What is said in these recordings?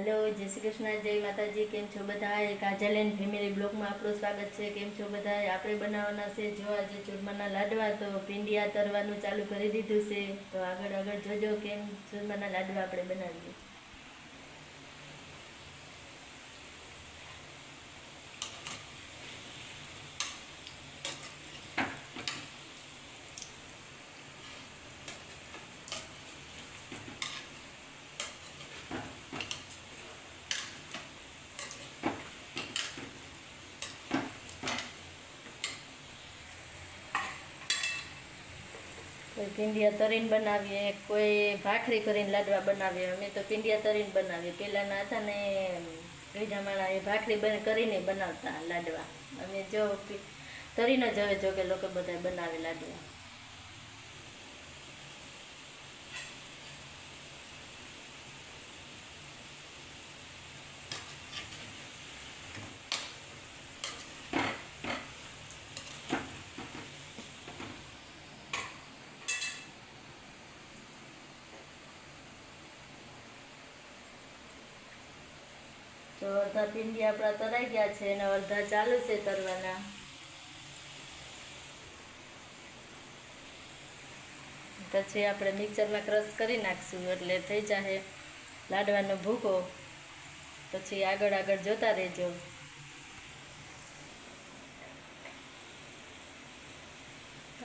Hello जय श्री कृष्ण जय माताजी केम छो बधाय काजल एंड फैमिली ब्लॉग में आपणुं स्वागत है। केम छो बधाय आपणे बनाववाना छे जो आज चूरमाना लाडवा तो पींडिया तरवानुं चालू करी दीधुं छे। तो आगळ आगळ जोजो केम चूरमाना लाडवा आपणे बनावीए। कोई पींडिया तरीने बनावीए, कोई भाखरी करीने लाडवा बनावीए। अमे तो पींडिया तरीने बनावीए। पहेलाना हता ने बीजा माणा ए भाखरी करीने बनावता लाडवा। अमे जो तरीने ज हवे जो के लोको बधाय बनावे लाडवा। तो अर्धा पींडिया अपना तराई गया है ने अर्धा चालू से तरवाना। पछी आपणे मिक्सर में क्रश करी नाखशुं एटले थई जाए लाडवानो भूको। पछी आगळ आगळ जोता रहेजो।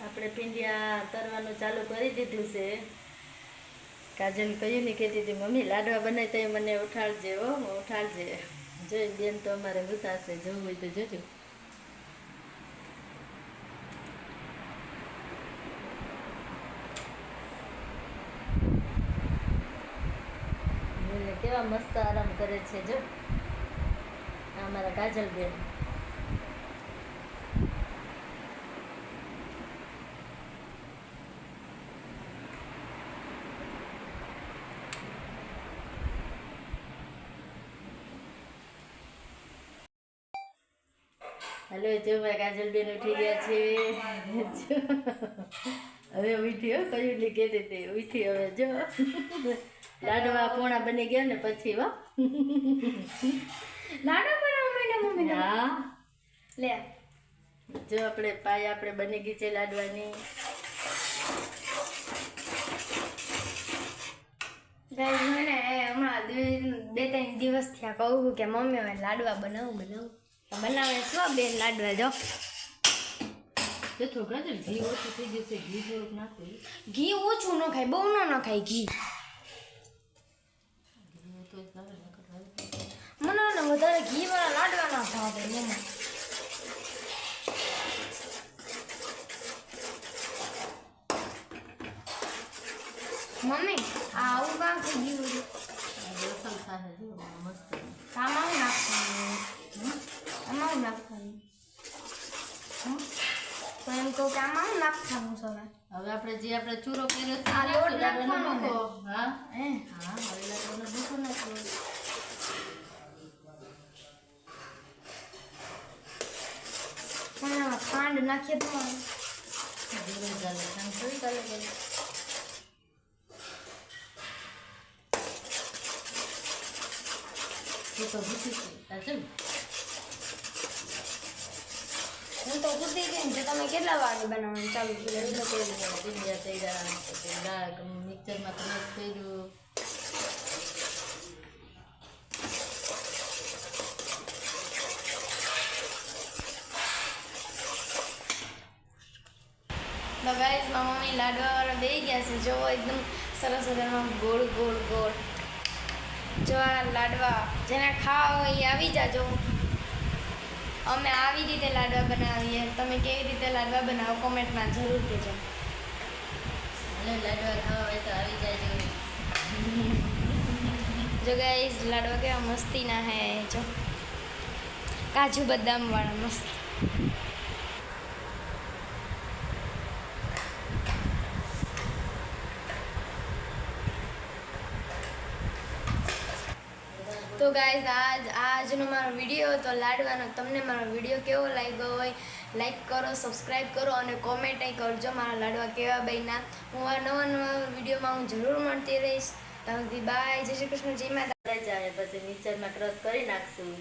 आपणे पींडिया तरवानुं चालू करी दीधुं छे। काजल कह्युं ने कहेती थी मम्मी लाडवा बनाय तो मने उठाड़जे हो उठाड़जे। जो बेन तो अमारे उठाशे जोवुं होय तो जोजो। केवा मस्त आराम करे छे जो अमारा काजल बेन। हेलो जो भाई काजल बेन उठी गया छे। हवे उठी हो कहीं लिखे देते उठी हवे जो लाडवा पोणा बनी गया ने पछी वा लाडवा बनाव मैंने मम्मी हाँ ले जो अपने पाय अपने बनी गई छे लाडवानी। गाइस मैंने हमारा 2-3 दिवस थया कहूं के मम्मी मैं लाडवा बनाऊं तो बनावे छो बेन लाडवा जो तो थोड़ा जल घी ओछું થઈ ગયું છે ઘી થોડુંક નાખો। घी ओछું न खाय बहु न खाय घी તો સારું ન કરાય મને ને વધારે ઘી વાળા લાડવા ના ભાવે મમ્મી। મમ્મી આ આવું કામ થઈ ગયું રસમ થાય જો મસ્ત કામ નાખવાનું આમાં નાખવાનું તો એમ કહું કે આમાં નાખવાનું છે હવે આપણે જે આપણે ચૂરો કર્યો છે આ લોટ લાડવાનો નાખવાનો ને? ભૂકો હા હા હવે લાડવાનો ભૂકો નાખો। પણ એમાં ખાંડ નાખીએ તો ધીરે ચાલે કામ થોડી ચાલે કરે। તો ભૂકી છે કાજલ હું તો ફૂટી ગઈ ને તમે કેટલા વાગે બનાવવાનું ચાલુ કર્યું એટલે કર્યું પીંડિયા તૈયાર પછી દાળ મિક્સરમાં ક્રશ કર્યું। તો ગાઈસ મારા મમ્મી લાડવા વાળા બેસી ગયા છે જો એકદમ સરસ મજાના ગોળ ગોળ ગોળ જો આ લાડવા જેને ખાવા હોય એ આવી જાજો। અમે આવી રીતે લાડવા બનાવીએ તમે કેવી રીતે લાડવા બનાવો કોમેન્ટમાં જરૂર કહેજો। એટલે લાડવા ખાવા હોય તો આવી જાય। જો ગાઈસ લાડવા કેવા મસ્તીના હે જો કાજુ બદામ વાળા મસ્ત। तो गाइस આજનો મારો વિડીયો તો લાડવાનો તમને મારો વિડીયો કેવો લાગ્યો હોય લાઈક કરો સબસ્ક્રાઈબ કરો અને કોમેન્ટ કરજો મારા લાડવા કેવા બન્યા। હું આ નવા વિડીયોમાં હું જરૂર મળતી રહીશ। ત્યાં સુધી બાય જય શ્રી કૃષ્ણ જય માતા। જાય પછી મિક્સરમાં ક્રશ કરી નાખશું